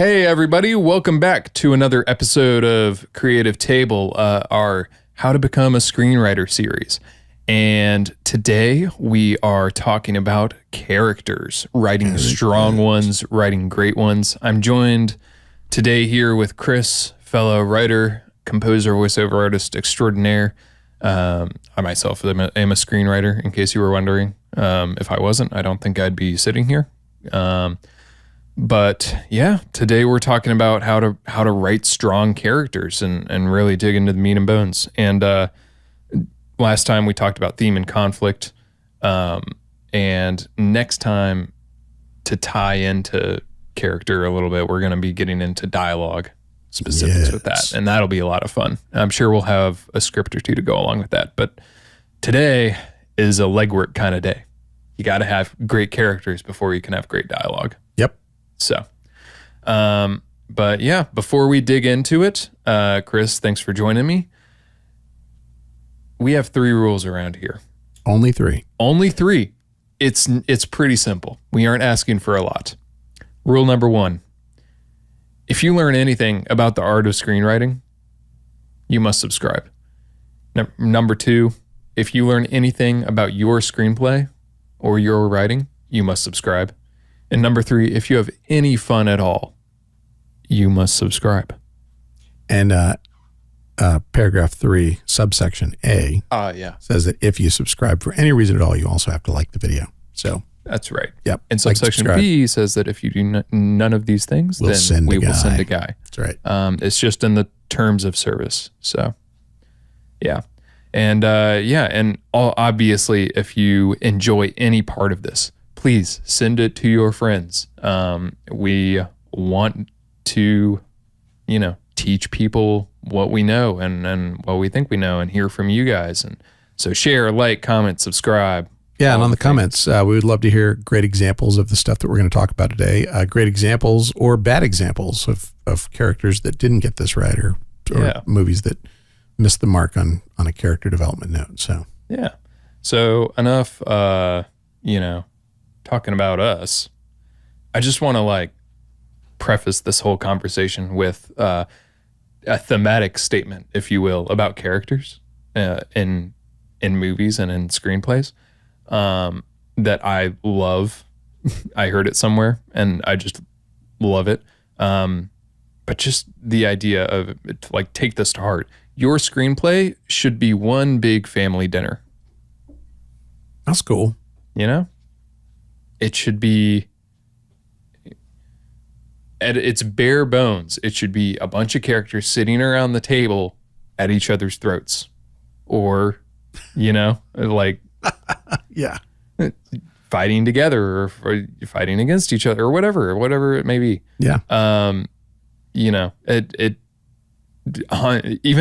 Hey, everybody. Welcome back to another episode of Creative Table, our How to Become a Screenwriter series. And today we are talking about characters, writing strong ones, writing great ones. I'm joined today here with Chris, fellow writer, composer, voiceover artist extraordinaire. I myself am a screenwriter, in case you were wondering. If I wasn't, I don't think I'd be sitting here. But yeah, today we're talking about how to write strong characters and really dig into the meat and bones. And last time we talked about theme and conflict. And next time, to tie into character a little bit, we're going to be getting into dialogue specifics with that. And that'll be a lot of fun. I'm sure we'll have a script or two to go along with that. But today is a legwork kind of day. You got to have great characters before you can have great dialogue. Yep. So, but yeah, before we dig into it, Chris, thanks for joining me. We have 3 rules around here. Only 3. Only 3. It's pretty simple. We aren't asking for a lot. Rule number 1. If you learn anything about the art of screenwriting, you must subscribe. Number 2, if you learn anything about your screenplay or your writing, you must subscribe. And number 3, if you have any fun at all, you must subscribe. And paragraph 3, subsection A, says that if you subscribe for any reason at all, you also have to like the video. So that's right. Yep. And subsection B says that if you do none of these things, then we will send a guy. That's right. It's just in the terms of service. So yeah. And and obviously, if you enjoy any part of this, please send it to your friends. We want to, teach people what we know and what we think we know and hear from you guys. And so share, like, comment, subscribe. Yeah, and on the comments, we would love to hear great examples of the stuff that we're going to talk about today. Great examples or bad examples of characters that didn't get this right or movies that missed the mark on a character development note. So yeah. So enough, talking about us. I just want to preface this whole conversation with a thematic statement, if you will, about characters in movies and in screenplays that I love. I heard it somewhere and I just love it. But just the idea of take this to heart. Your screenplay should be one big family dinner. That's cool. It should be, at its bare bones, it should be a bunch of characters sitting around the table at each other's throats. Or, yeah, fighting together or fighting against each other or whatever it may be. Yeah. Even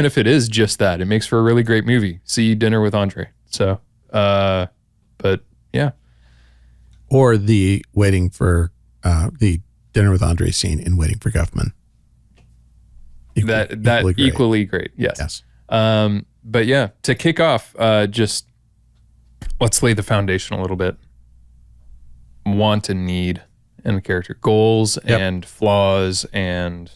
if it is just that, it makes for a really great movie. See Dinner with Andre. So, but yeah. Or the waiting for the Dinner with Andre scene in Waiting for Guffman. Equally great. Yes. But yeah, to kick off, just let's lay the foundation a little bit. Want and need in a character, goals and flaws and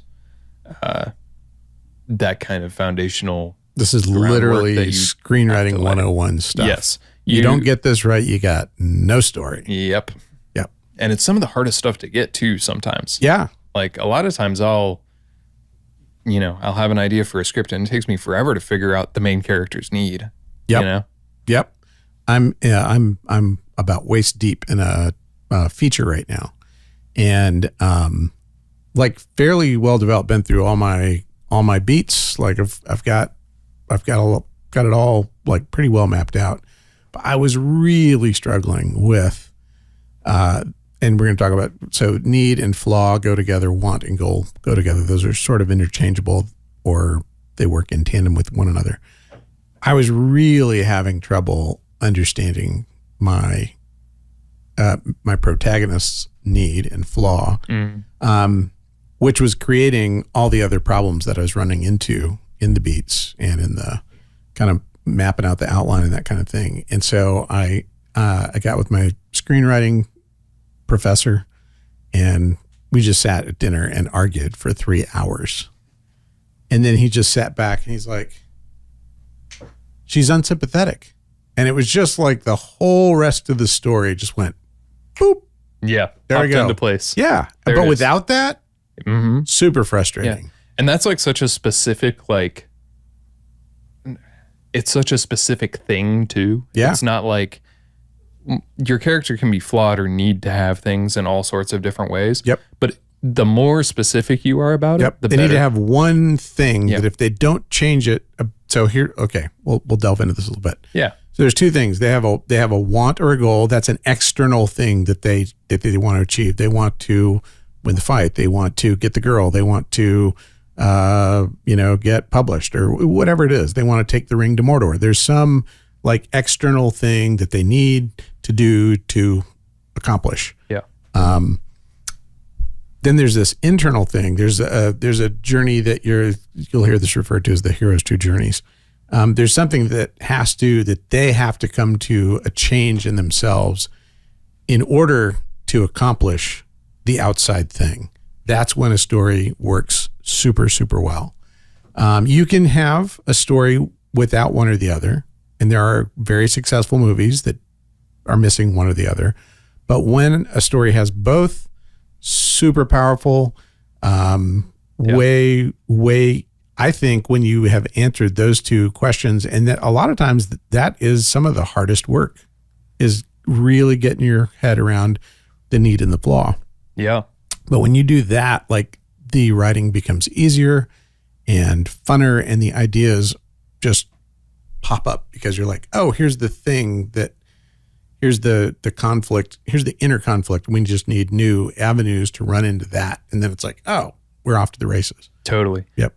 that kind of foundational. This is literally screenwriting 101 stuff. Yes. You don't get this right, you got no story. Yep. And it's some of the hardest stuff to get too sometimes. Yeah. A lot of times I'll have an idea for a script and it takes me forever to figure out the main character's need. Yep. Yep. I'm about waist deep in a feature right now. And fairly well developed, been through all my beats. I've got it all pretty well mapped out. But I was really struggling with and we're going to talk about, so need and flaw go together, want and goal go together. Those are sort of interchangeable or they work in tandem with one another. I was really having trouble understanding my protagonist's need and flaw, which was creating all the other problems that I was running into in the beats and in the kind of mapping out the outline and that kind of thing. And so I got with my screenwriting professor and we just sat at dinner and argued for 3 hours. And then he just sat back and he's like, she's unsympathetic. And it was just like the whole rest of the story just went, boop. Yeah. There we go. Into place. Yeah. There but without that, super frustrating. Yeah. And that's like such a specific, like, it's such a specific thing too. Yeah. It's not like your character can be flawed or need to have things in all sorts of different ways. Yep. But the more specific you are about it, the they better. need to have one thing that if they don't change it. So here, okay, we'll delve into this a little bit. Yeah. So there's two things. They have a want or a goal. That's an external thing that they want to achieve. They want to win the fight. They want to get the girl. They want to, get published or whatever it is. They want to take the ring to Mordor. There's some like external thing that they need to do to accomplish. Yeah. Then there's this internal thing. There's a journey that you'll hear this referred to as the hero's two journeys. There's something that they have to come to a change in themselves in order to accomplish the outside thing. That's when a story works super, super well. You can have a story without one or the other, and there are very successful movies that are missing one or the other. But when a story has both, super powerful, way, I think when you have answered those two questions, and that a lot of times that is some of the hardest work, is really getting your head around the need and the flaw. Yeah. But when you do that, like the writing becomes easier and funner, and the ideas just pop up because you're like, oh, here's the thing here's the conflict, here's the inner conflict. We just need new avenues to run into that. And then it's like, oh, we're off to the races. Totally. Yep.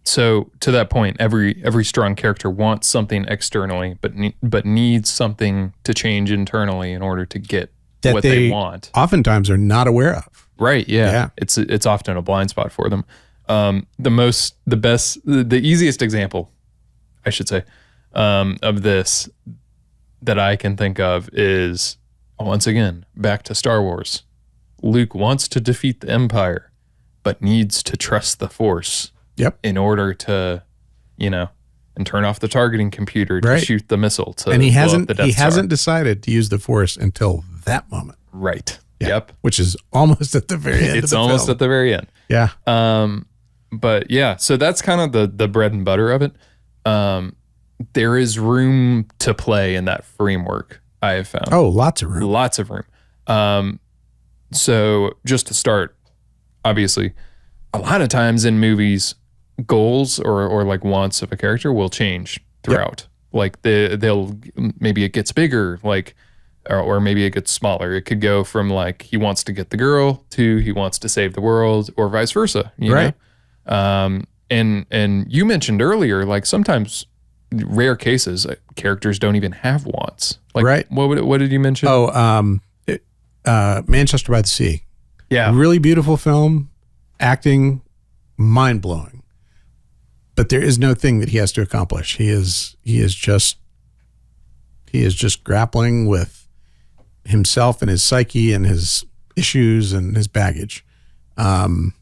So to that point, every strong character wants something externally, but needs something to change internally in order to get that what they want. Oftentimes are not aware of. Right. Yeah. It's often a blind spot for them. The easiest example, I should say, of this that I can think of is, once again, back to Star Wars. Luke wants to defeat the Empire, but needs to trust the Force. Yep. In order to, and turn off the targeting computer to shoot the missile to and he blow hasn't up the Death Star. hasn't decided to use the Force until that moment. Right. Yeah. Yep. Which is almost at the very end. It's almost at the very end. Yeah. But yeah, so that's kind of the bread and butter of it. There is room to play in that framework, I have found. Oh, lots of room. Lots of room. So just to start, obviously, a lot of times in movies, goals or like wants of a character will change throughout. Yep. Like they'll maybe it gets bigger, like, or maybe it gets smaller. It could go from like he wants to get the girl to he wants to save the world, or vice versa. You know? And you mentioned earlier, like sometimes rare cases, characters don't even have wants. Like, what did you mention? Manchester by the Sea. Yeah. Really beautiful film, acting, mind blowing. But there is no thing that he has to accomplish. He is just grappling with himself and his psyche and his issues and his baggage. And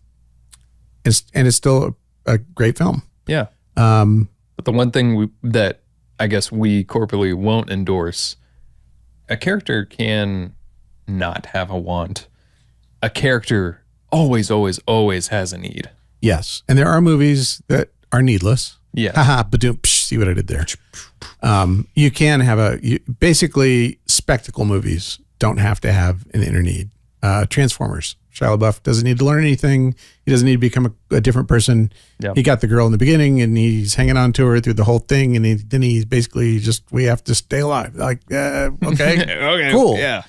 it's still a great film. Yeah. But the one thing that I guess we corporately won't endorse, a character can not have a want. A character always has a need. Yes. And there are movies that are needless. Yeah. Haha, badoom, see what I did there. You can have basically spectacle movies don't have to have an inner need. Transformers. Shia LaBeouf doesn't need to learn anything. He doesn't need to become a different person. Yep. He got the girl in the beginning and he's hanging on to her through the whole thing. And then he's basically we have to stay alive. Like, okay, okay, cool. Yeah.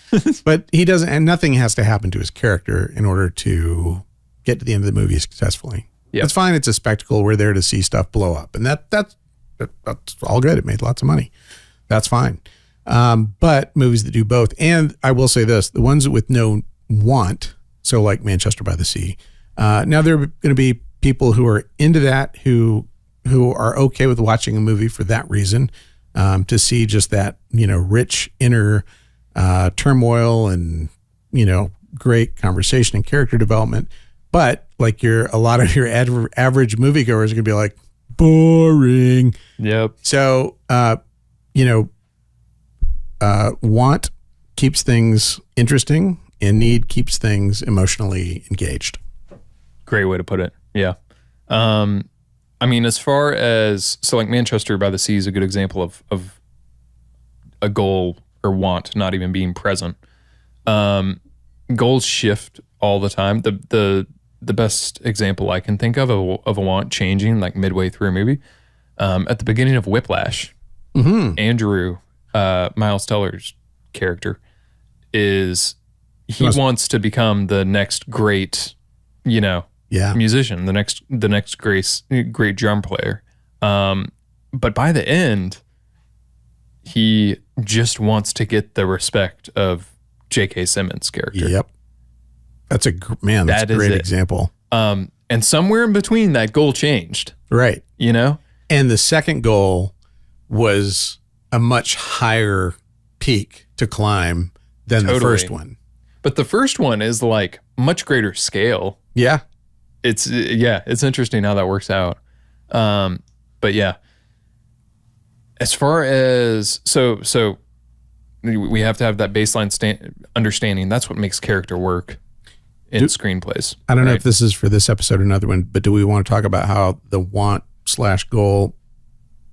But he doesn't, and nothing has to happen to his character in order to get to the end of the movie successfully. Yep. It's fine. It's a spectacle. We're there to see stuff blow up. And that's all good. It made lots of money. That's fine. But movies that do both, and I will say this, the ones with no want, so like Manchester by the Sea. Now there are going to be people who are into that, who are okay with watching a movie for that reason, to see just that, rich inner turmoil and, great conversation and character development. But like a lot of your average moviegoers are going to be like, boring. Yep. So, want keeps things interesting and need keeps things emotionally engaged. Great way to put it. Yeah. I mean, as far as, so like Manchester by the Sea is a good example of a goal or want not even being present. Goals shift all the time. The best example I can think of a want changing like midway through a movie, at the beginning of Whiplash, Andrew, Miles Teller's character, he wants to become the next great, musician, the next great drum player. But by the end, he just wants to get the respect of J.K. Simmons' character. Yep. That's a great example. And somewhere in between that goal changed. Right. And the second goal was a much higher peak to climb than the first one. But the first one is like much greater scale. Yeah. It's interesting how that works out. But yeah, as far as, so we have to have that baseline understanding. That's what makes character work in screenplays. I don't know if this is for this episode or another one, but do we want to talk about how the want/goal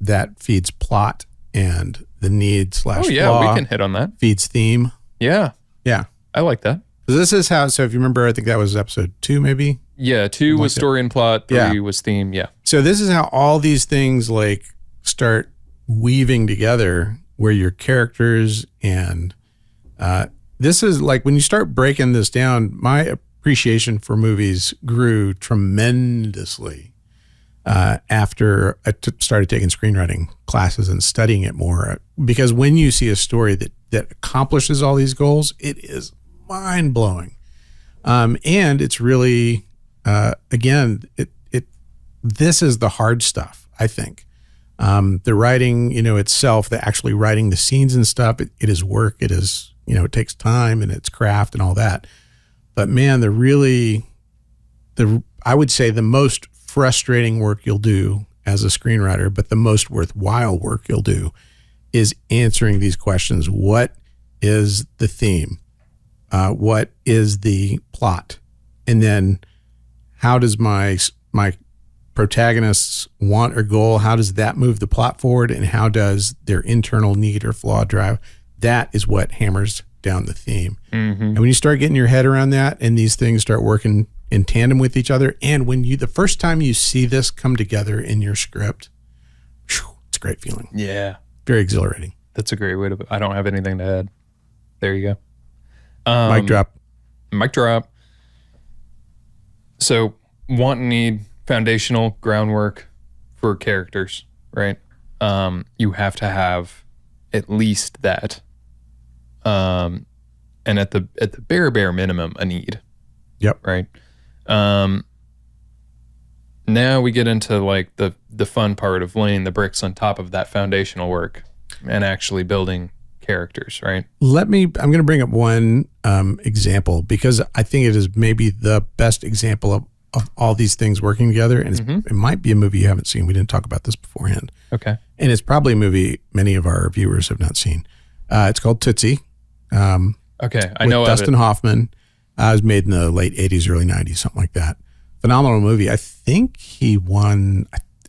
that feeds plot and the need/flaw? Oh yeah, we can hit on that. Feeds theme. Yeah. Yeah. I like that. This is how, so if you remember, I think that was episode 2 maybe. Yeah, 2 was story and plot, 3 was theme, yeah. So this is how all these things like start weaving together, where your characters and this is like when you start breaking this down, my appreciation for movies grew tremendously after I started taking screenwriting classes and studying it more. Because when you see a story that accomplishes all these goals, it is mind-blowing. And it's really, again, this is the hard stuff, I think. The writing, itself, the actually writing the scenes and stuff, it is work. It is, it takes time and it's craft and all that. But man, I would say the most frustrating work you'll do as a screenwriter, but the most worthwhile work you'll do is answering these questions. What is the theme? What is the plot? And then how does my protagonist's want or goal, how does that move the plot forward, and how does their internal need or flaw drive? That is what hammers down the theme. Mm-hmm. And when you start getting your head around that and these things start working in tandem with each other, and when the first time you see this come together in your script, it's a great feeling. Yeah. Very exhilarating. That's a great way to, I don't have anything to add. There you go. Mic drop. Mic drop. So want and need, foundational groundwork for characters, right? You have to have at least that. And at the bare minimum, a need. Yep. Right. Now we get into like the fun part of laying the bricks on top of that foundational work and actually building characters, right? I'm going to bring up one example because I think it is maybe the best example of all these things working together. And it might be a movie you haven't seen. We didn't talk about this beforehand. Okay. And it's probably a movie many of our viewers have not seen. It's called Tootsie. Okay. I know Dustin Hoffman. It was made in the late 80s, early 90s, something like that. Phenomenal movie. I think he won,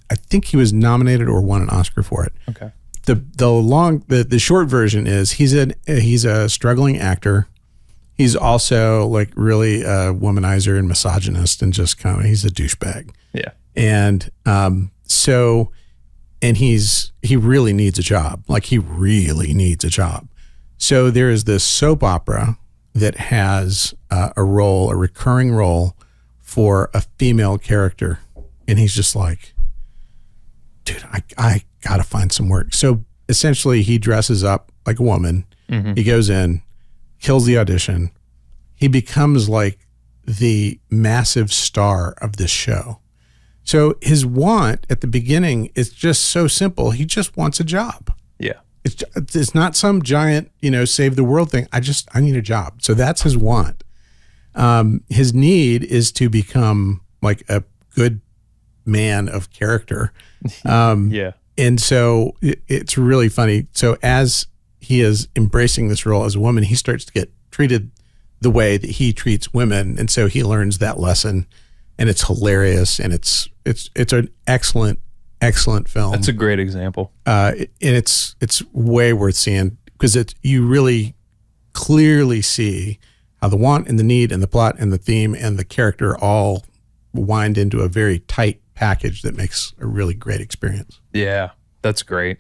I think he was nominated or won an Oscar for it. Okay. The short version is he's a struggling actor. He's also like really a womanizer and misogynist and just kind of, he's a douchebag. Yeah. And he really needs a job. Like he really needs a job. So there is this soap opera that has a recurring role for a female character. And he's just like, dude, I got to find some work. So essentially he dresses up like a woman. Mm-hmm. He goes in, kills the audition. He becomes like the massive star of this show. So his want at the beginning is just so simple. He just wants a job. Yeah. It's not some giant, save the world thing. I need a job. So that's his want. His need is to become like a good man of character. Yeah. And so it's really funny. So as he is embracing this role as a woman, he starts to get treated the way that he treats women. And so he learns that lesson, and it's hilarious. And it's an excellent film. That's a great example. And it's way worth seeing, because you really clearly see how the want and the need and the plot and the theme and the character all wind into a very tight package that makes a really great experience. Yeah, that's great.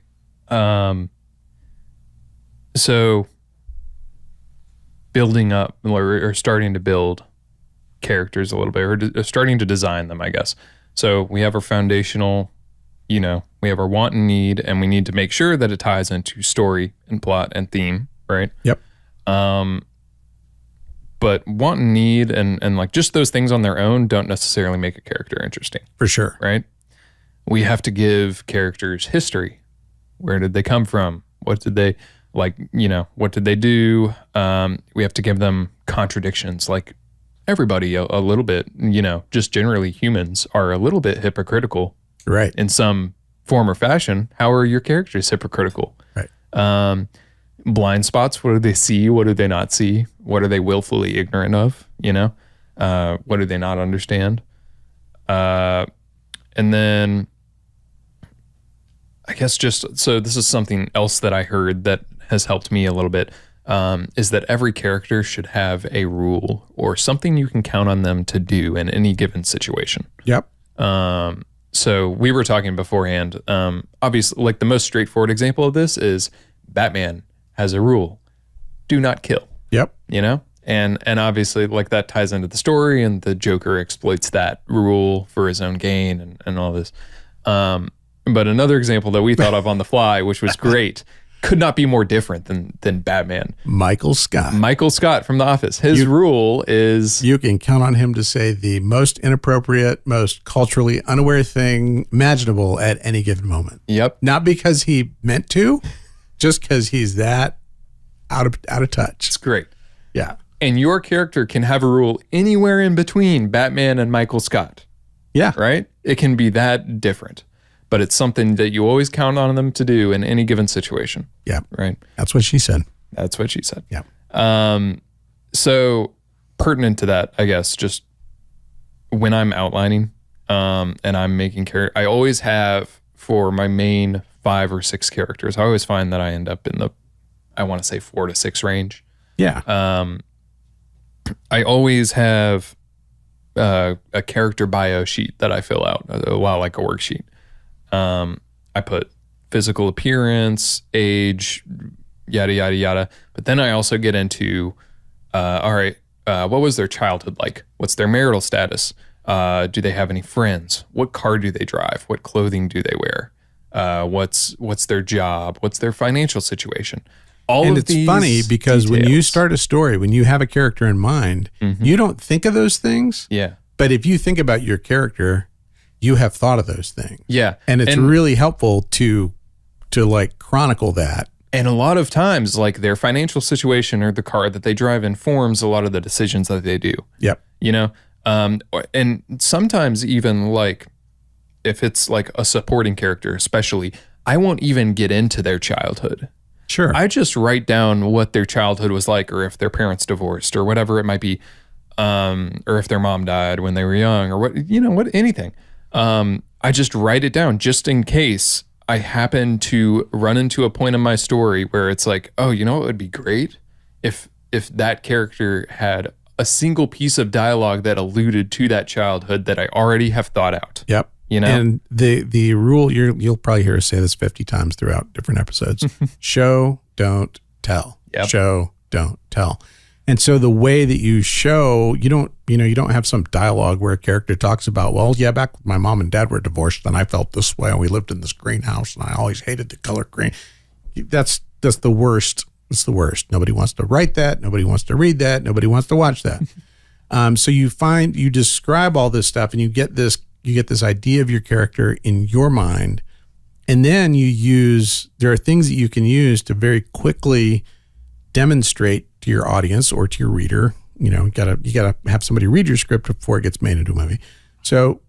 So building up or starting to build characters a little bit, or starting to design them, I guess. So we have our foundational, we have our want and need, and we need to make sure that it ties into story and plot and theme, right? Yep. But want and need and like just those things on their own don't necessarily make a character interesting. For sure. Right? We have to give characters history. Where did they come from? What did they what did they do? We have to give them contradictions. Like everybody a little bit, just generally humans are a little bit hypocritical. Right. In some form or fashion. How are your characters hypocritical? Right. Blind spots. What do they see? What do they not see? What are they willfully ignorant of? What do they not understand? And then I guess so this is something else that I heard that has helped me a little bit, is that every character should have a rule or something you can count on them to do in any given situation. Yep. So we were talking beforehand, obviously, like the most straightforward example of this is Batman has a rule: do not kill. Yep. And obviously, like, that ties into the story, and the Joker exploits that rule for his own gain and all this. But another example that we thought of on the fly, which was great, could not be more different than Batman. Michael Scott from The Office. His rule is, you can count on him to say the most inappropriate, most culturally unaware thing imaginable at any given moment. Yep. Not because he meant to, just because he's that out of touch. It's great. Yeah. And your character can have a rule anywhere in between Batman and Michael Scott. Yeah. Right? It can be that different, but it's something that you always count on them to do in any given situation. Yeah. Right? That's what she said. That's what she said. Yeah. So pertinent to that, I guess, just when I'm outlining and I'm making character, I always have, for my main 5 or 6 characters, I always find that I end up in the, I want to say 4 to 6 range. Yeah. I always have a character bio sheet that I fill out, like a worksheet. I put physical appearance, age, yada, yada, yada. But then I also get into, all right, what was their childhood like? What's their marital status? Do they have any friends? What car do they drive? What clothing do they wear? What's their job? What's their financial situation? And it's funny because details. when you start a story, when you have a character in mind, you don't think of those things. Yeah. But if you think about your character, you have thought of those things. Yeah. And it's really helpful to like chronicle that. And a lot of times, like, their financial situation or the car that they drive informs a lot of the decisions that they do. Yep. And sometimes even, like, if it's like a supporting character, especially, I won't even get into their childhood. Sure. I just write down what their childhood was like, or if their parents divorced, or whatever it might be, or if their mom died when they were young, or anything. I just write it down just in case I happen to run into a point in my story where it's like, oh, it would be great if that character had a single piece of dialogue that alluded to that childhood that I already have thought out. Yep. And the rule, you'll probably hear us say this 50 times throughout different episodes: show, don't tell. Yep. Show, don't tell. And so the way that you show, you don't have some dialogue where a character talks about, well, yeah, back when my mom and dad were divorced, and I felt this way, and we lived in this greenhouse, and I always hated the color green. That's the worst. It's the worst. Nobody wants to write that. Nobody wants to read that. Nobody wants to watch that. So you describe all this stuff, and you get this idea of your character in your mind, and then there are things that you can use to very quickly demonstrate to your audience or to your reader you gotta have somebody read your script before it gets made into a movie. So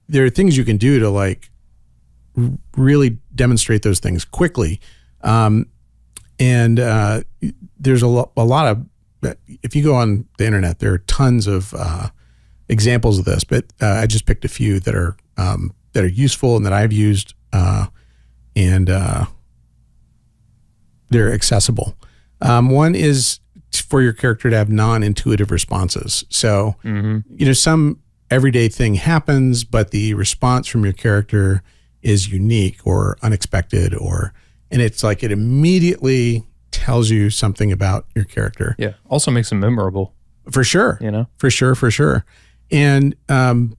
there are things you can do to like really demonstrate those things quickly. And there's a lot of, if you go on the internet, there are tons of examples of this, but I just picked a few that are useful and that I've used, and they're accessible. One is for your character to have non-intuitive responses. So, some everyday thing happens, but the response from your character is unique or unexpected, and it's like it immediately tells you something about your character. Yeah. Also makes them memorable. For sure. For sure. And one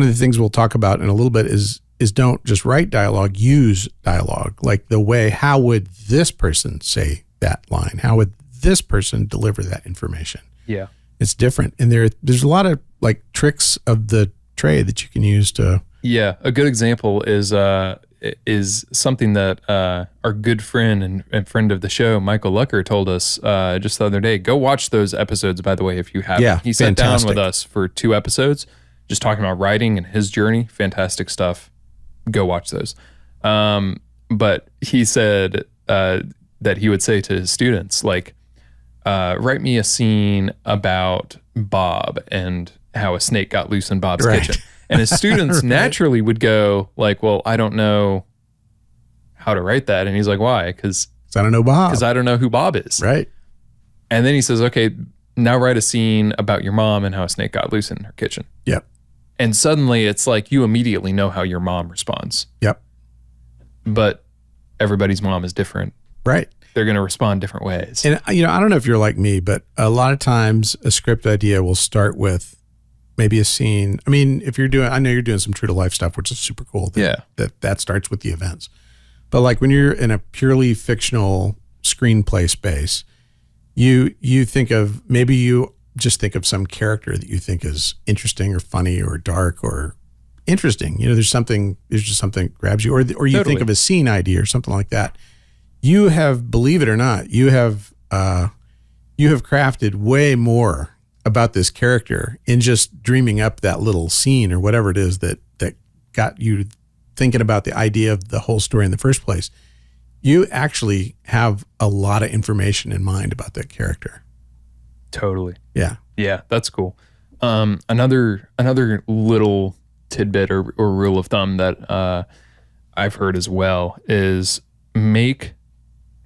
of the things we'll talk about in a little bit is don't just write dialogue, use dialogue. Like how would this person say that line? How would this person deliver that information? Yeah. It's different. And there's a lot of like tricks of the trade that you can use to. Yeah. A good example is something that our good friend and friend of the show, Michael Lucker, told us just the other day. Go watch those episodes, by the way, if you haven't. Yeah, he sat down with us for 2 episodes, just talking about writing and his journey. Fantastic stuff. Go watch those. But he said that he would say to his students, like, write me a scene about Bob and how a snake got loose in Bob's kitchen. And his students naturally would go like, well, I don't know how to write that. And he's like, why? Because I don't know Bob. Because I don't know who Bob is. Right. And then he says, okay, now write a scene about your mom and how a snake got loose in her kitchen. Yep. And suddenly it's like you immediately know how your mom responds. Yep. But everybody's mom is different. Right. They're going to respond different ways. And, I don't know if you're like me, but a lot of times a script idea will start with maybe a scene. I mean, I know you're doing some true to life stuff, which is super cool. That starts with the events. But like when you're in a purely fictional screenplay space, you think of, maybe you just think of some character that you think is interesting or funny or dark or interesting. There's just something that grabs you, or you Totally. think of a scene idea or something like that. You have, believe it or not, you have crafted way more about this character in just dreaming up that little scene or whatever it is that got you thinking about the idea of the whole story in the first place. You actually have a lot of information in mind about that character. Totally. Yeah. Yeah, that's cool. Another little tidbit or rule of thumb that I've heard as well is make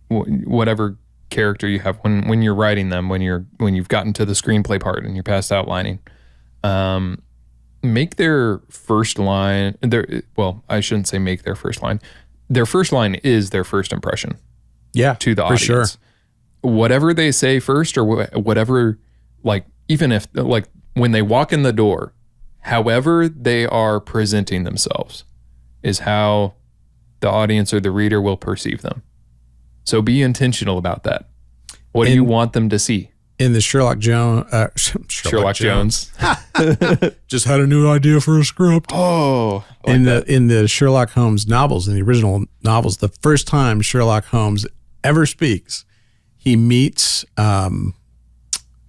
whatever character you have when you're writing them, when you've gotten to the screenplay part and you're past outlining, make their first line I shouldn't say make their first line. Their first line is their first impression. Yeah, to the for audience. sure. Whatever they say first, or whatever, like even if like when they walk in the door, however they are presenting themselves is how the audience or the reader will perceive them. So be intentional about that. What do you want them to see? In the Sherlock Jones. Just had a new idea for a script. Oh, in the Sherlock Holmes novels, in the original novels, the first time Sherlock Holmes ever speaks, he meets, oh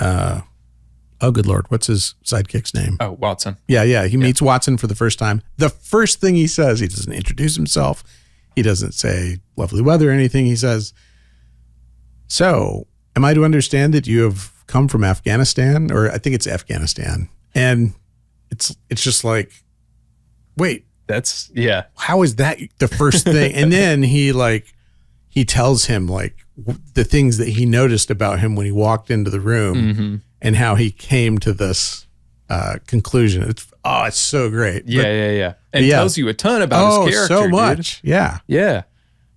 good Lord, what's his sidekick's name? Oh, Watson. Yeah. He meets Watson for the first time. The first thing he says, he doesn't introduce himself. He doesn't say lovely weather or anything. He says, so am I to understand that you have come from Afghanistan? Or I think it's Afghanistan. And it's just like, wait, how is that the first thing? And then he tells him like the things that he noticed about him when he walked into the room and how he came to this conclusion. It's so great. Yeah. And it tells you a ton about his character. So much. Dude. Yeah. Yeah.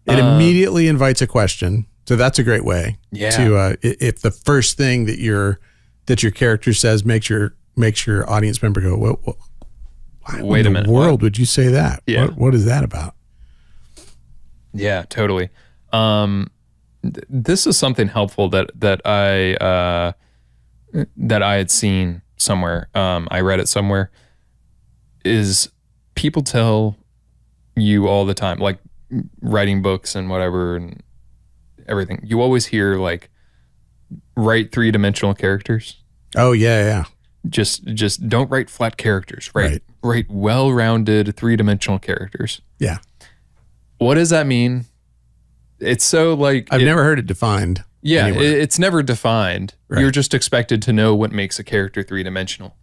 It immediately invites a question. So that's a great way to, if the first thing that your character says makes your audience member go, well, why wait a minute, in the world would you say that? Yeah. What is that about? Yeah, totally. This is something helpful that I had seen somewhere. I read it somewhere. Is people tell you all the time, like writing books and whatever and everything. You always hear like write three-dimensional characters. Oh yeah. Just don't write flat characters. Write well-rounded three-dimensional characters. Yeah. What does that mean? It's so like I've never heard it defined. Yeah, anywhere. it's never defined. Right. You're just expected to know what makes a character three-dimensional.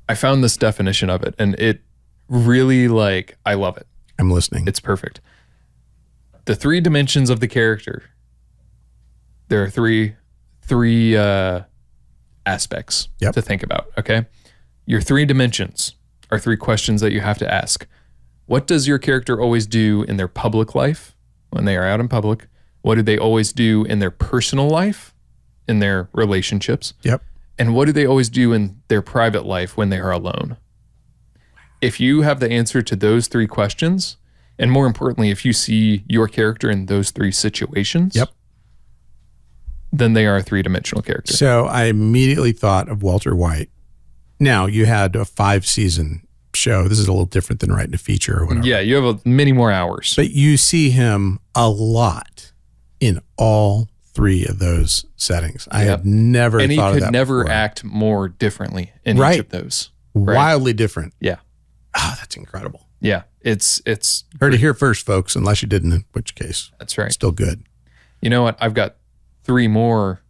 I found this definition of it, and it really, like, I love it. I'm listening. It's perfect. The three dimensions of the character. There are three aspects to think about, okay? Your three dimensions are three questions that you have to ask. What does your character always do in their public life when they are out in public? What do they always do in their personal life, in their relationships? Yep. And what do they always do in their private life when they are alone? If you have the answer to those three questions, and more importantly, if you see your character in those three situations, then they are a three-dimensional character. So I immediately thought of Walter White. Now, you had a 5-season show. This is a little different than writing a feature or whatever. Yeah, you have many more hours. But you see him a lot in all three of those settings. I had never thought of that And he could never before. act more differently in each of those. Wildly different. Yeah. Oh, that's incredible. Yeah. It's Heard it here first, folks, unless you didn't, in which case. That's right. Still good. You know what? I've got 3 more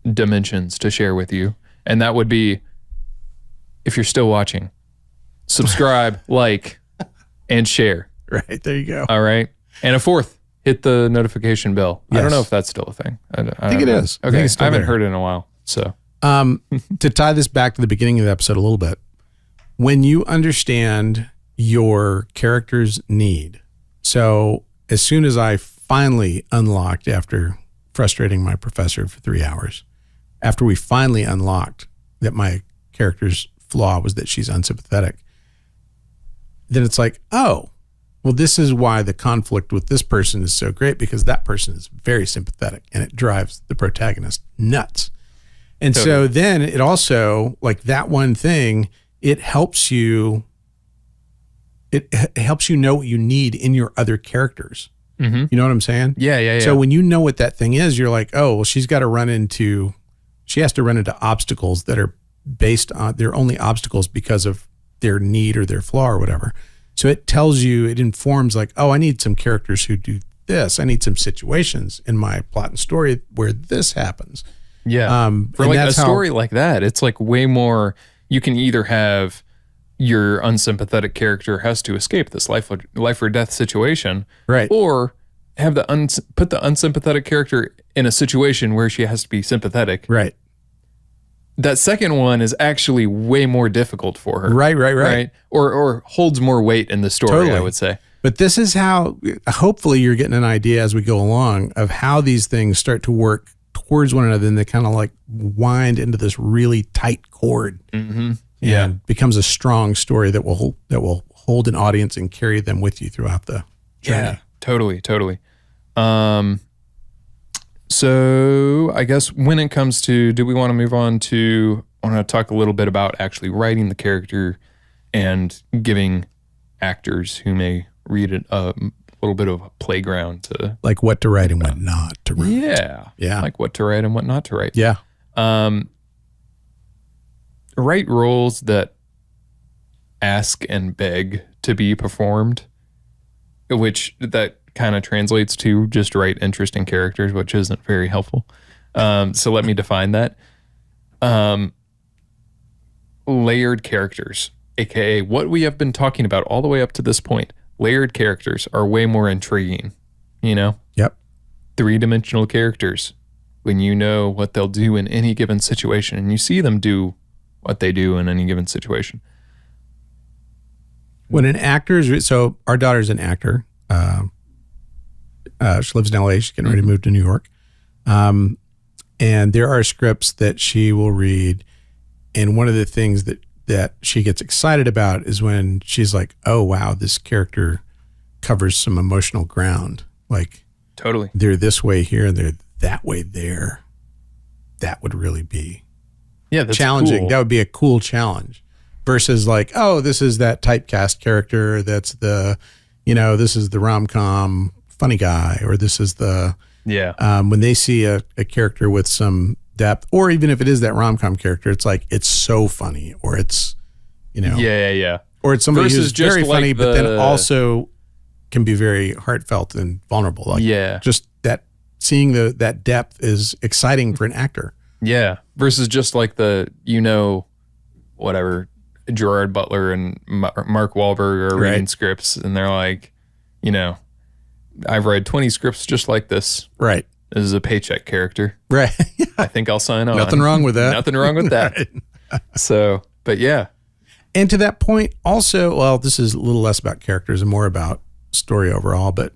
dimensions to share with you. And that would be, if you're still watching, subscribe, like, and share. Right. There you go. All right. And a 4th, hit the notification bell. I don't Yes. know if that's still a thing. I think it know. is. I Okay. think I, it's still haven't there. heard it in a while. So To tie this back to the beginning of the episode a little bit, when you understand your character's need, so as soon as I finally unlocked, after frustrating my professor for 3 hours, after we finally unlocked that my character's flaw was that she's unsympathetic, then it's like, oh, well, this is why the conflict with this person is so great, because that person is very sympathetic and it drives the protagonist nuts. And so then it also, like that one thing, it helps you know what you need in your other characters. Mm-hmm. You know what I'm saying? Yeah. So when you know what that thing is, you're like, oh, well, she has to run into obstacles that are based on, they're only obstacles because of their need or their flaw or whatever. So it tells you, it informs like, oh, I need some characters who do this. I need some situations in my plot and story where this happens. Yeah. For like a story like that, it's like way more, you can either have your unsympathetic character has to escape this life or death situation. Right. Or have put the unsympathetic character in a situation where she has to be sympathetic. Right. That second one is actually way more difficult for her. Right. Or holds more weight in the story, Totally. I would say. But this is how, hopefully you're getting an idea as we go along of how these things start to work towards one another, and they kind of like wind into this really tight cord. Mm-hmm. And becomes a strong story that will hold an audience and carry them with you throughout the journey. Yeah, totally. So I guess when it comes to, do we want to move on to, I want to talk a little bit about actually writing the character and giving actors who may read it a little bit of a playground to, like what to write and what not to write. Yeah. Like what to write and what not to write. Yeah. Write roles that ask and beg to be performed, which that kind of translates to just write interesting characters, which isn't very helpful. So let me define that. Layered characters, aka what we have been talking about all the way up to this point. Layered characters are way more intriguing, you know? Yep. 3-dimensional characters, when you know what they'll do in any given situation and you see them do what they do in any given situation. When an actor so our daughter's an actor. She lives in LA. She's getting ready to move to New York. And there are scripts that she will read. And one of the things that she gets excited about is when she's like, oh, wow, this character covers some emotional ground. Like, Totally. they're this way here and they're that way there. That would really be That's challenging. cool. That would be a cool challenge versus like, oh, this is that typecast character. That's this is the rom-com funny guy, or this is the, Yeah. When they see a character with some depth, or even if it is that rom-com character, it's like, it's so funny, or it's, Yeah. or it's somebody Versus who's just very like funny, but then also can be very heartfelt and vulnerable. Like, just that seeing that depth is exciting for an actor. Yeah. Versus just like whatever, Gerard Butler and Mark Wahlberg are reading scripts, and they're like, I've read 20 scripts just like this. Right. This is a paycheck character. Right. I think I'll sign on. Nothing wrong with that. Nothing wrong with that. Right. So, but yeah. And to that point also, well, this is a little less about characters and more about story overall, but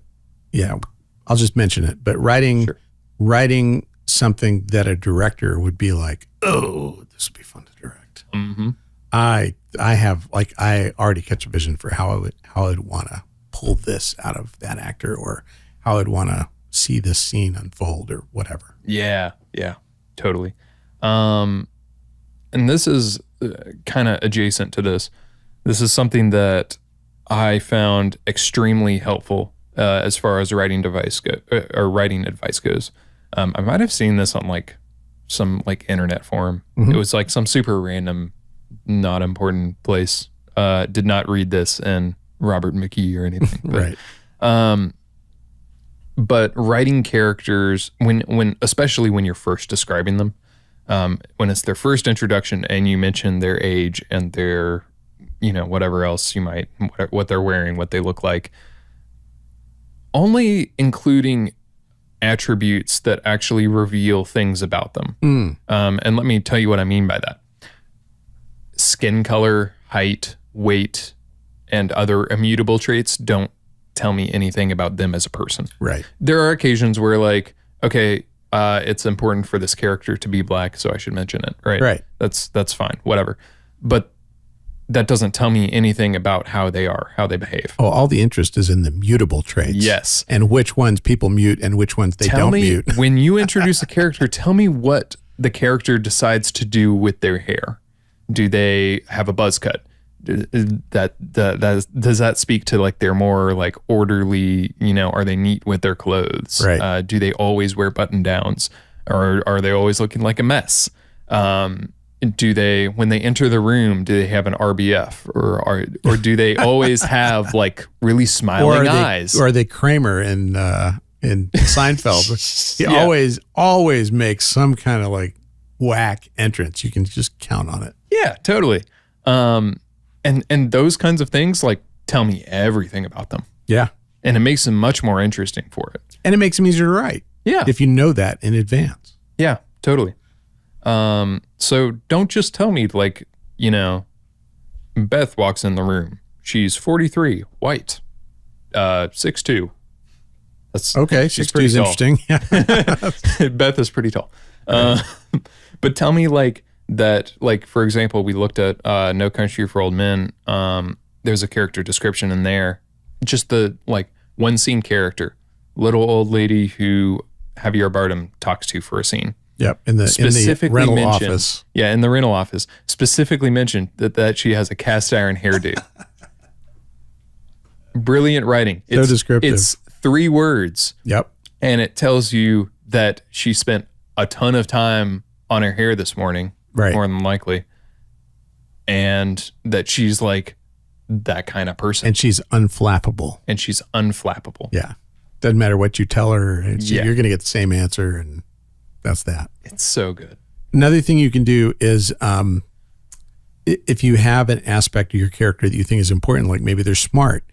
yeah, I'll just mention it. But writing something that a director would be like, oh, this would be fun to direct. Mm-hmm. I have, like, I already catch a vision for how I would want to pull this out of that actor, or how I'd want to see this scene unfold, or whatever. Yeah, totally. And this is kind of adjacent to this. This is something that I found extremely helpful as far as writing advice goes. I might have seen this on like some like internet forum. Mm-hmm. It was like some super random, not important place. Did not read this in Robert McKee or anything. But, right. But writing characters especially when you're first describing them, when it's their first introduction and you mention their age and their, whatever else what they're wearing, what they look like, only including attributes that actually reveal things about them. And let me tell you what I mean by that. Skin color, height, weight, and other immutable traits don't tell me anything about them as a person. Right. There are occasions where like, okay, it's important for this character to be black, so I should mention it. Right. That's fine. Whatever. But that doesn't tell me anything about how they are, how they behave. Oh, all the interest is in the mutable traits. Yes. And which ones people mute and which ones they don't mute. When you introduce a character, tell me what the character decides to do with their hair. Do they have a buzz cut? Does that speak to like they're more like orderly, are they neat with their clothes? Right. Do they always wear button downs, or are they always looking like a mess? Do they, when they enter the room, do they have an RBF, or do they always have like really smiling eyes? Or are they Kramer in Seinfeld? He always makes some kind of like whack entrance. You can just count on it. Yeah, totally. And those kinds of things like tell me everything about them. Yeah. And it makes them much more interesting for it. And it makes them easier to write. Yeah. If you know that in advance. Yeah, totally. So don't just tell me like, Beth walks in the room. She's 43, white, 6'2". That's okay. 6'2" is interesting. Beth is pretty tall. But tell me like that, like, for example, we looked at No Country for Old Men. There's a character description in there. Just the like one scene character, little old lady who Javier Bardem talks to for a scene. Yep, in the rental office. Yeah, in the rental office. Specifically mentioned that she has a cast iron hairdo. Brilliant writing. So descriptive. It's 3 words. Yep. And it tells you that she spent a ton of time on her hair this morning, right, more than likely, and that she's like that kind of person. And she's unflappable. Yeah. Doesn't matter what you tell her. You're going to get the same answer, and that's that. It's so good. Another thing you can do is if you have an aspect of your character that you think is important, like maybe they're smart,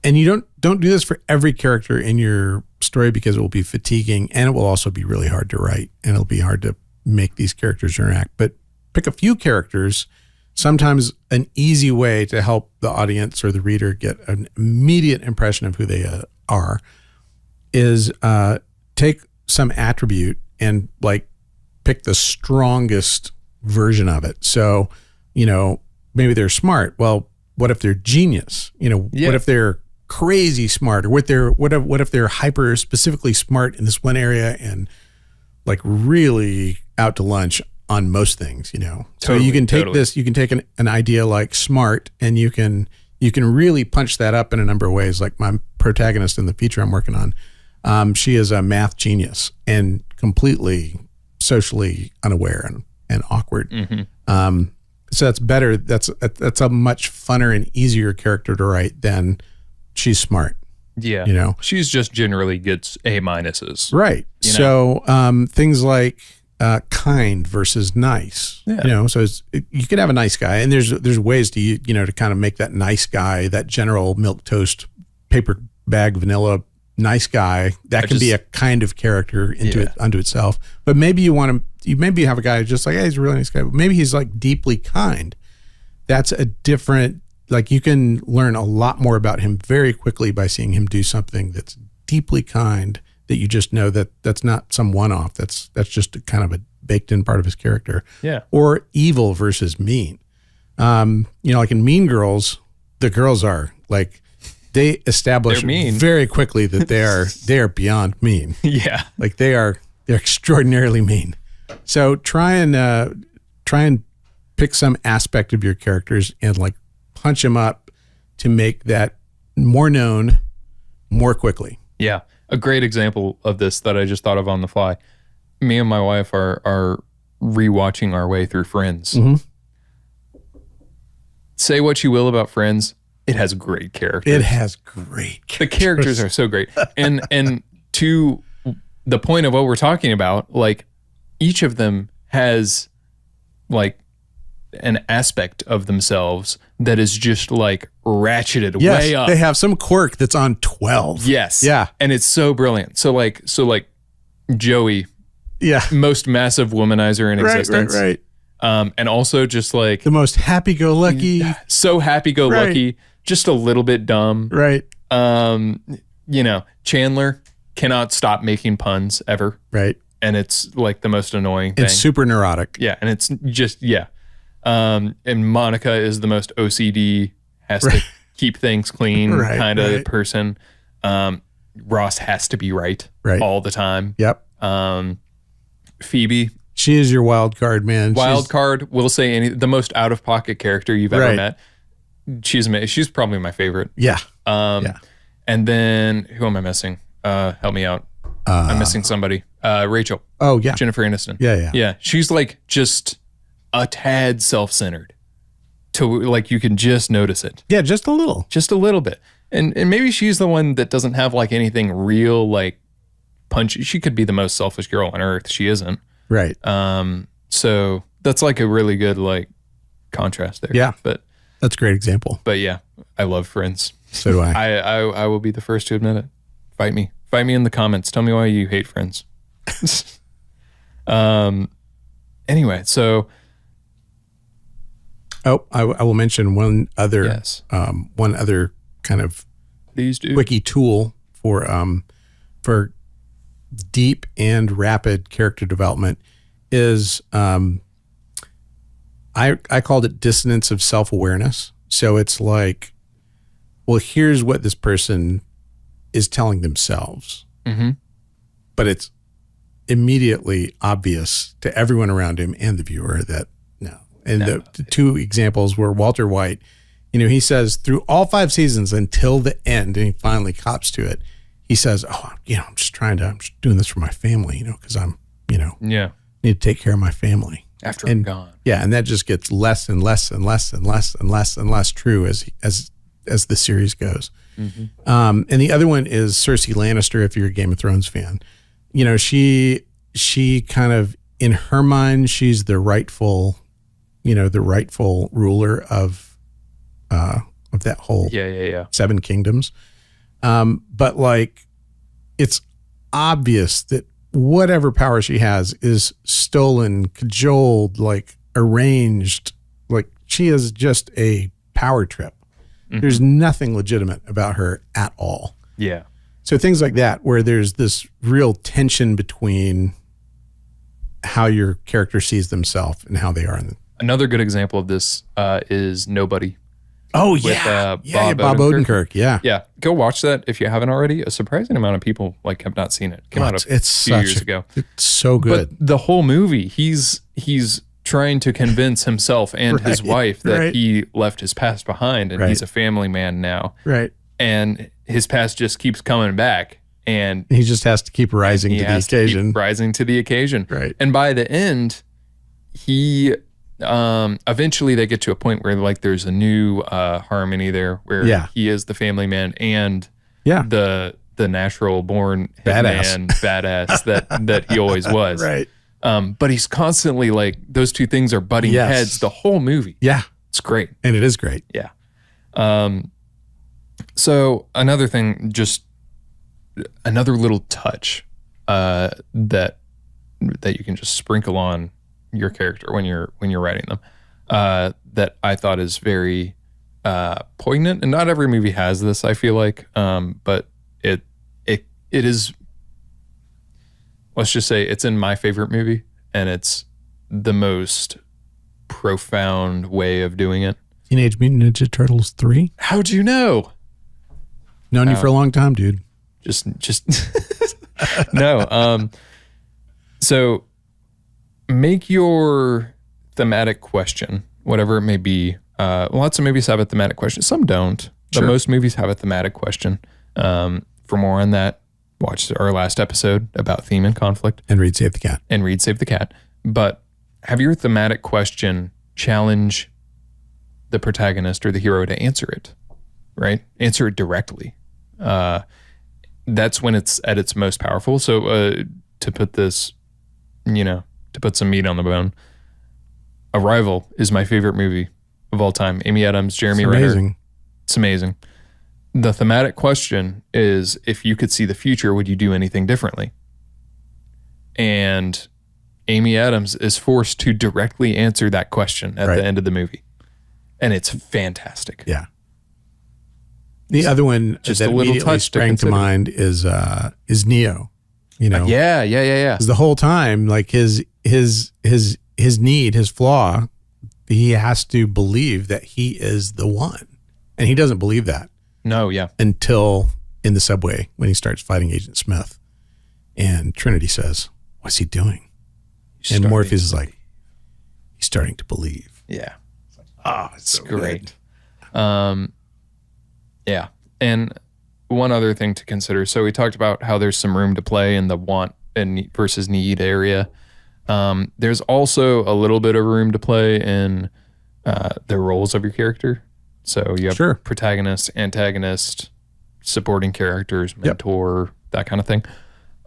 and you don't do this for every character in your story because it will be fatiguing, and it will also be really hard to write, and it'll be hard to make these characters interact. But pick a few characters. Sometimes an easy way to help the audience or the reader get an immediate impression of who they are is take some attribute and like pick the strongest version of it. So, maybe they're smart. Well, what if they're genius? What if they're crazy smart, or what if they're hyper specifically smart in this one area and like really out to lunch on most things, So you can take this, you can take an idea like smart, and you can really punch that up in a number of ways. Like my protagonist in the feature I'm working on, She is a math genius and completely socially unaware and awkward. So that's better. That's a much funner and easier character to write than she's smart. Yeah. You know, she's just generally gets A minuses. Right. So things like kind versus nice. Yeah. You know, so you could have a nice guy, and there's ways to to kind of make that nice guy, that General Milk Toast paper bag vanilla nice guy, that can be a kind of character unto itself. But maybe you maybe have a guy who's just like, hey, he's a really nice guy, but maybe he's like deeply kind. That's a different, like, you can learn a lot more about him very quickly by seeing him do something that's deeply kind, that you just know that that's not some one-off. That's just a kind of a baked in part of his character. Yeah. Or evil versus mean. Like in Mean Girls, the girls are like, they establish very quickly that they are beyond mean. Yeah. Like they're extraordinarily mean. So try and pick some aspect of your characters and like punch them up to make that more known more quickly. Yeah. A great example of this that I just thought of on the fly. Me and my wife are rewatching our way through Friends. Say what you will about Friends, it has great characters. It has great characters. The characters are so great. And to the point of what we're talking about, like each of them has like an aspect of themselves that is just like ratcheted way up. They have some quirk that's on 12. Yes. Yeah. And it's so brilliant. So like Joey, most massive womanizer in existence. Right. And also just like the most happy-go-lucky. So happy-go-lucky, just a little bit dumb. Right. Chandler cannot stop making puns ever. Right. And it's like the most annoying thing. It's super neurotic. Yeah. And it's just, and Monica is the most OCD, has to keep things clean kind of person. Ross has to be right all the time. Yep. Phoebe. She is your wild card, man. Wild card, will say the most out of pocket character you've ever met. She's amazing. She's probably my favorite. Yeah. And then who am I missing? Help me out. I'm missing somebody. Rachel. Oh yeah. Jennifer Aniston. Yeah. She's like just a tad self-centered. To like you can just notice it. Yeah, just a little bit. And maybe she's the one that doesn't have like anything real like punchy. She could be the most selfish girl on earth. She isn't. Right. So that's like a really good like contrast there. Yeah. But that's a great example. But yeah, I love Friends. So do I. I will be the first to admit it. Fight me in the comments. Tell me why you hate Friends. Anyway, so. Oh, I will mention one other kind of wiki tool for deep and rapid character development is I called it dissonance of self-awareness. So it's like, well, here's what this person is telling themselves, but it's immediately obvious to everyone around him and the viewer that no. And the two examples were Walter White. He says through all 5 seasons until the end, and he finally cops to it. He says, I'm just doing this for my family, because I'm, need to take care of my family. After I'm gone. Yeah. And that just gets less and less and less and less and less and less true as the series goes. And the other one is Cersei Lannister, if you're a Game of Thrones fan. She kind of, in her mind, she's the rightful ruler of that whole 7 kingdoms. But like, it's obvious that whatever power she has is stolen, cajoled, like arranged. Like she is just a power trip. There's nothing legitimate about her at all. Yeah. So things like that, where there's this real tension between how your character sees themselves and how they are. Another good example of this is Nobody. Oh, with, Bob Odenkirk. Yeah. Yeah. Go watch that if you haven't already. A surprising amount of people have not seen it. It came out a few years ago. It's so good. But the whole movie, he's trying to convince himself and his wife that he left his past behind and he's a family man now. Right. And his past just keeps coming back. and He just has to keep rising to the occasion. Rising to the occasion. Right. And by the end, he eventually they get to a point where like there's a new harmony there where he is the family man and the natural born hitman badass that he always was. Right. But he's constantly like those two things are butting heads the whole movie. Yeah. It's great. And it is great. Yeah. So another thing, just another little touch that you can just sprinkle on your character when you're writing them that I thought is very poignant, and not every movie has this, I feel like, but it is, let's just say it's in my favorite movie, and it's the most profound way of doing it. Teenage Mutant Ninja Turtles 3. How'd you know? Known you for a long time, dude. Just no. So make your thematic question, whatever it may be. Lots of movies have a thematic question. Some don't, but most movies have a thematic question. For more on that, watch our last episode about theme and conflict. And read Save the Cat. But have your thematic question challenge the protagonist or the hero to answer it, right? Answer it directly. That's when it's at its most powerful. So to put this, to put some meat on the bone, Arrival is my favorite movie of all time. Amy Adams, Jeremy Renner. It's amazing. The thematic question is, if you could see the future, would you do anything differently? And Amy Adams is forced to directly answer that question at the end of the movie. And it's fantastic. Yeah. The other one just that a little immediately touch sprang to mind is Neo. Yeah. Because the whole time, like his need, his flaw, he has to believe that he is the one, and he doesn't believe that. No, yeah. Until in the subway when he starts fighting Agent Smith, and Trinity says, "What's he doing?" And Morpheus is like, "He's starting to believe." Yeah. It's so great. Yeah. And one other thing to consider. So we talked about how there's some room to play in the want and versus need area. There's also a little bit of room to play in the roles of your character. So you have protagonist, antagonist, supporting characters, mentor, that kind of thing.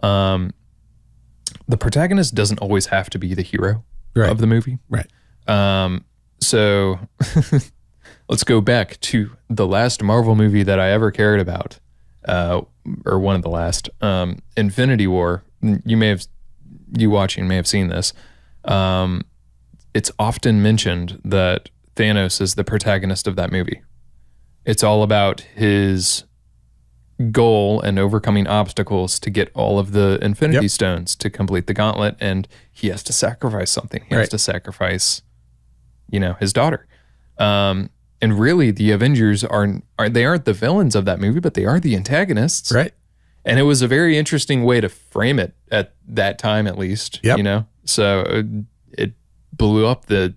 The protagonist doesn't always have to be the hero of the movie. Right. So let's go back to the last Marvel movie that I ever cared about, or one of the last, Infinity War. You watching may have seen this. It's often mentioned that Thanos is the protagonist of that movie. It's all about his goal and overcoming obstacles to get all of the Infinity Stones to complete the gauntlet, and he has to sacrifice something. He has to sacrifice, his daughter. And really, the Avengers aren't the villains of that movie, but they are the antagonists. Right. And it was a very interesting way to frame it at that time, at least. So it blew up the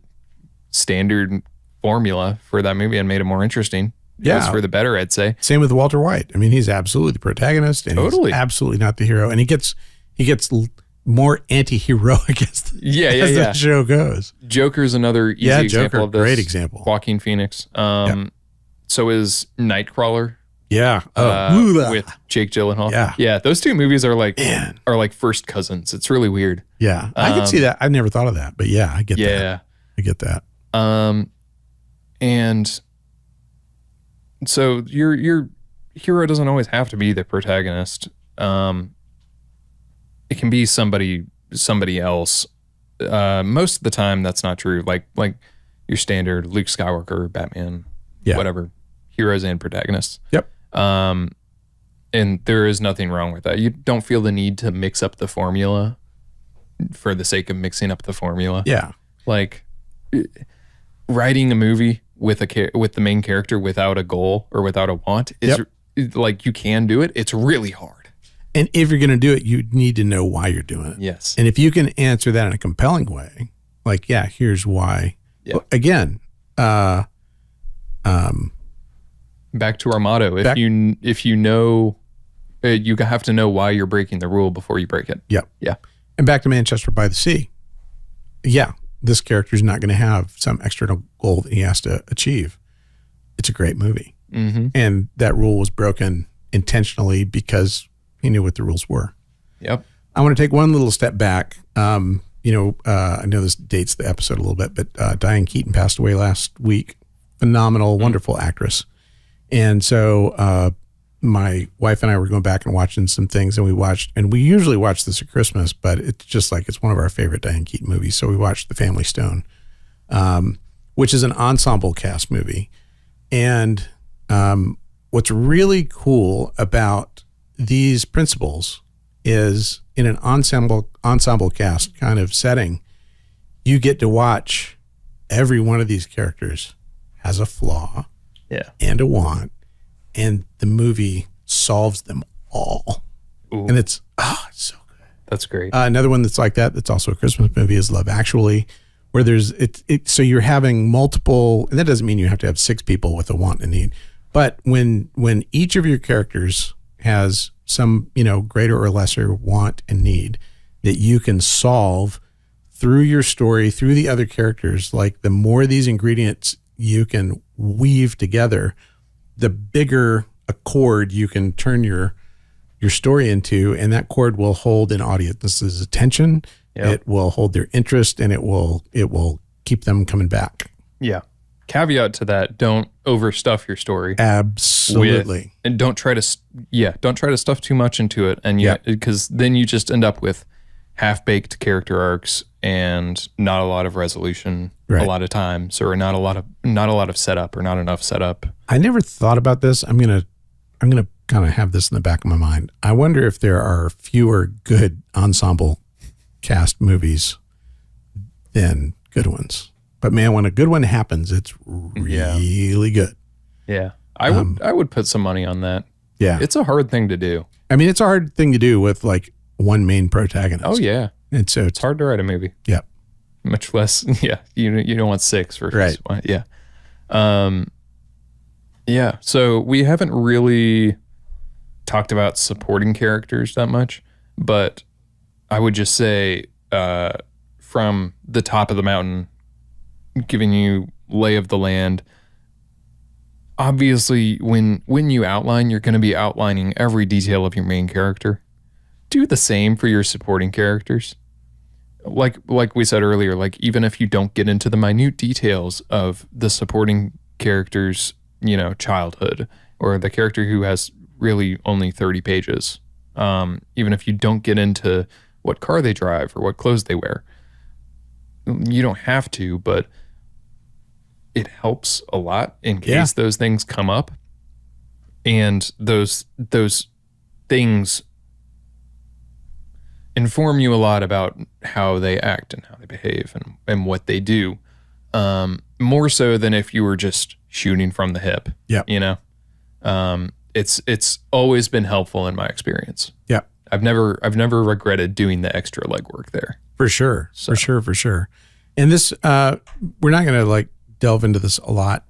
standard formula for that movie and made it more interesting. It was for the better, I'd say. Same with Walter White. I mean, he's absolutely the protagonist, and he's absolutely not the hero. And he gets more anti-heroic as the show goes. Joker's another easy example of this. Great example. Joaquin Phoenix. So is Nightcrawler. Yeah. With Jake Gyllenhaal. Yeah. Yeah. Those two movies are like first cousins. It's really weird. Yeah. I can see that. I've never thought of that, but yeah, I get that. Yeah. I get that. And so your hero doesn't always have to be the protagonist. It can be somebody else. Most of the time that's not true. Like your standard Luke Skywalker, Batman, whatever, heroes and protagonists. Yep. And there is nothing wrong with that. You don't feel the need to mix up the formula for the sake of mixing up the formula. Yeah. Like writing a movie with the main character without a goal or without a want is like, you can do it. It's really hard. And if you're going to do it, you need to know why you're doing it. Yes. And if you can answer that in a compelling way, like, here's why. Yeah. Well, again, back to our motto. If you know You have to know why you're breaking the rule before you break it. Yep. Yeah. And back to Manchester by the Sea. Yeah, this character is not going to have some external goal that he has to achieve. It's a great movie. Mm-hmm. And that rule was broken intentionally because he knew what the rules were. Yep. I want to take one little step back. I know this dates the episode a little bit, but Diane Keaton passed away last week. Phenomenal, wonderful actress. And so my wife and I were going back and watching some things, and we usually watch this at Christmas, but it's just like it's one of our favorite Diane Keaton movies. So we watched The Family Stone, which is an ensemble cast movie. And what's really cool about these principles is in an ensemble cast kind of setting, you get to watch every one of these characters has a flaw and a want, and the movie solves them all. Ooh. And it's so good. That's great. Another one that's like that, that's also a Christmas movie, is Love Actually, where there's so you're having multiple, and that doesn't mean you have to have 6 people with a want and need, but when each of your characters has some, greater or lesser want and need that you can solve through your story, through the other characters, like the more of these ingredients you can weave together, the bigger a chord you can turn your story into, and that chord will hold an audience's attention. Yep. It will hold their interest, and it will keep them coming back. Yeah. Caveat to that: don't overstuff your story. Absolutely. And don't try to stuff too much into it, and because then you just end up with half-baked character arcs and not a lot of resolution a lot of times, or not a lot of setup, or not enough setup. I never thought about this. I'm gonna kind of have this in the back of my mind. I wonder if there are fewer good ensemble cast movies than good ones. But man, when a good one happens, it's really good. Yeah. I would put some money on that. Yeah. It's a hard thing to do. I mean, it's a hard thing to do with like one main protagonist. Oh yeah. And so it's hard to write a movie. Yeah. Much less, you don't want 6 versus one. Yeah. Yeah. So we haven't really talked about supporting characters that much, but I would just say from the top of the mountain, giving you lay of the land. Obviously, when you outline, you're going to be outlining every detail of your main character. Do the same for your supporting characters. Like we said earlier, like even if you don't get into the minute details of the supporting character's, childhood, or the character who has really only 30 pages, even if you don't get into what car they drive or what clothes they wear, you don't have to, but it helps a lot in case those things come up, and those things inform you a lot about how they act and how they behave and what they do, more so than if you were just shooting from the hip. It's always been helpful in my experience. I've never regretted doing the extra legwork there. For sure. And this we're not going to delve into this a lot.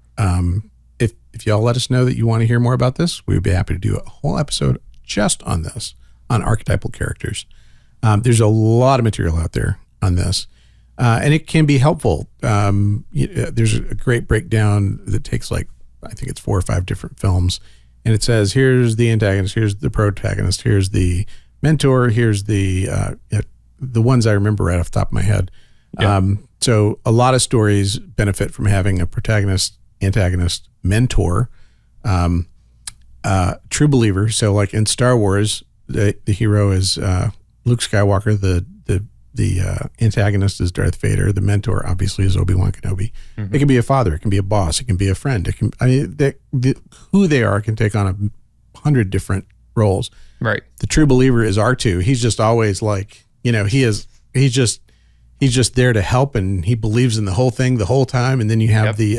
If y'all let us know that you want to hear more about this, we would be happy to do a whole episode just on this, on archetypal characters. There's a lot of material out there on this, and it can be helpful. There's a great breakdown that takes I think it's 4 or 5 different films, and it says, here's the antagonist, here's the protagonist, here's the mentor, here's the ones I remember right off the top of my head. So a lot of stories benefit from having a protagonist, antagonist, mentor, true believer. So like in Star Wars, the hero is Luke Skywalker, the antagonist is Darth Vader, the mentor obviously is Obi-Wan Kenobi. Mm-hmm. It can be a father, it can be a boss, it can be a friend. Who they are can take on 100 different roles. Right. The true believer is R2. He's just always he's just there to help, and he believes in the whole thing the whole time. And then you have the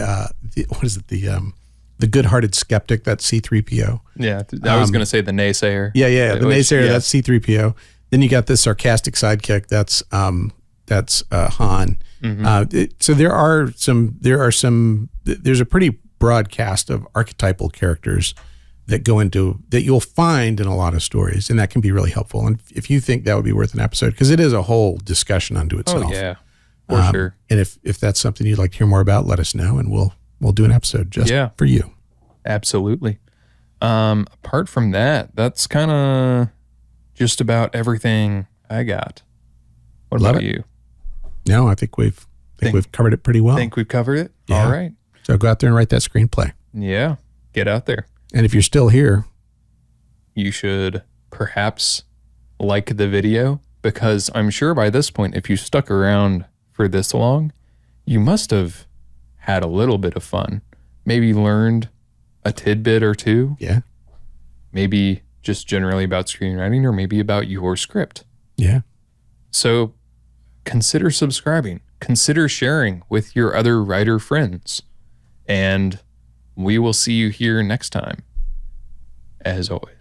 good-hearted skeptic, that's C-3PO. Yeah, I was going to say the naysayer. The naysayer, that's C-3PO. Then you got this sarcastic sidekick, that's Han. Mm-hmm. So there's a pretty broad cast of archetypal characters that go into that you'll find in a lot of stories, and that can be really helpful. And if you think that would be worth an episode, because it is a whole discussion unto itself. Oh yeah, for sure. And if that's something you'd like to hear more about, let us know, and we'll do an episode just for you. Absolutely. Apart from that, that's kind of just about everything I got. What about you? No, I think we've covered it pretty well. Think we've covered it? Yeah. All right. So go out there and write that screenplay. Yeah. Get out there. And if you're still here, you should perhaps like the video, because I'm sure by this point, if you stuck around for this long, you must have had a little bit of fun. Maybe learned a tidbit or two. Yeah. Maybe just generally about screenwriting, or maybe about your script. Yeah. So consider subscribing. Consider sharing with your other writer friends. And we will see you here next time, as always.